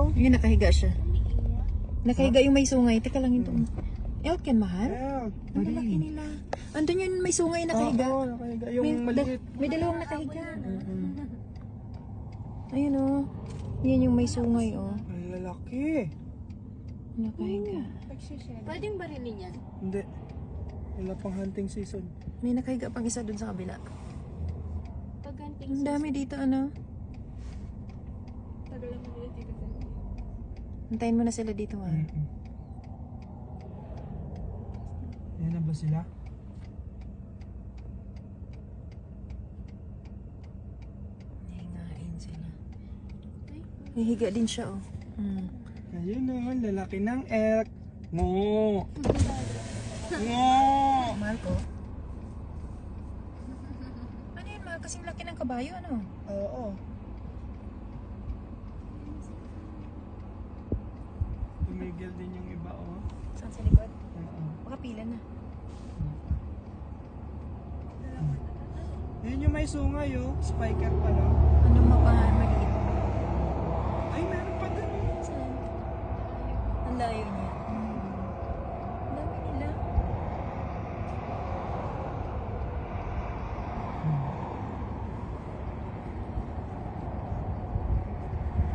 oh. Yun, nakahiga siya. Nakahiga yung may sungay. Teka lang ito. Elk yan, mahal? Elk. Ang lalaki nila. Andun yun, may sungay nakahiga. Oo, nakahiga. Yung maliit. May dalawang nakahiga. Ayun oh. Yan yung may sungay oh. Ang lalaki. Nakahiga. Pwedeng barilin yan? Hindi. Wala pang hunting season. May nakahiga pang isa dun sa kabila. Pag hunting Ang dami dito ano. tagal naman nila dito. Antayin mo na sila dito ha. Yan na ba sila? Hihingain sila. Hihiga din siya oh. Ayun naman, lalaki ng elk. Ngo! Ngo! Mahal ko. Ano yun mahal? Kasing laki ng kabayo ano? Oo. Tumigil din yung iba, oh. Saan sa likod? Oo. Baka pila na. Yun yung may sungay, oh. Spiker pala. Ano maliit? Ay, meron pa dun. Saan? Ang layo niya. Ang dami nila.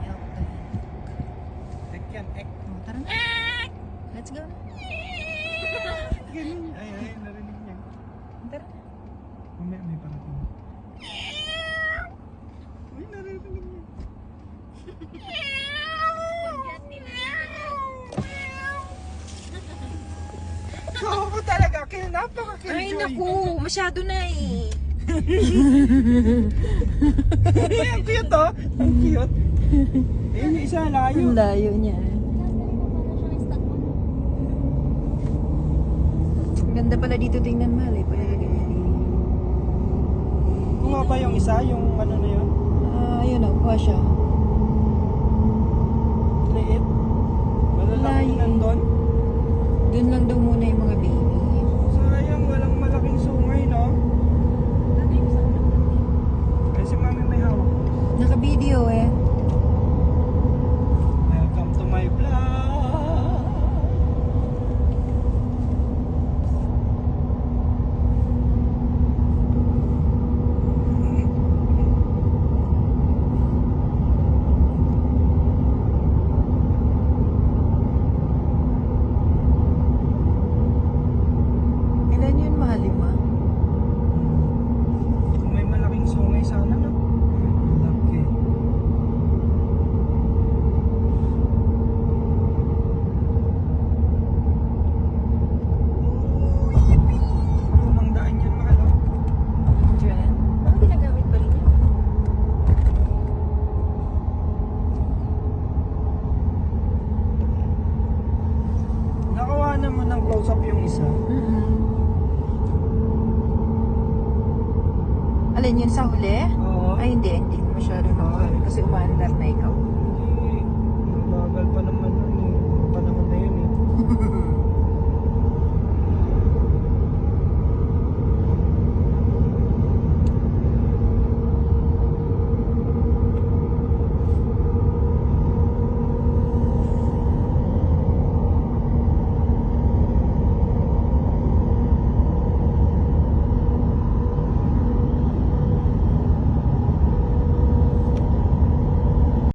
Elk to yan. Ek yan, ek. Oh, tara na. Let's go na. Ganun. Ay, narinig niya. Tara na. May parating. Uy, narinig niya. Oo talaga, napaka-killjoy. Ay naku, masyado na eh. Ay, ang cute, oh. Ang cute. Ayun yung isa, layo. Ang layo niya. Ang ganda pala dito tingnan mahal eh. Pala ganyan eh. Kung nga ba yung isa, yung ano na yun? Ayun o, kuha siya. Liit. Malalaki Layo. nandun. Doon lang daw muna yung mga baby. Sayang, walang malaking sungay, no? Ay, si mami may hawak. Naka-video eh. Welcome to my vlog. Ilan yun mahal lima? Kung may malaking sungay sana, no? Laki. Lumang daan yan, mahal, oh. Diyan. Parang ginagamit pa rin yun. Nakawa naman ng close-up yung isa. Alin yun sa huli? Oo. Ay hindi ko masyado na kasi umaandar na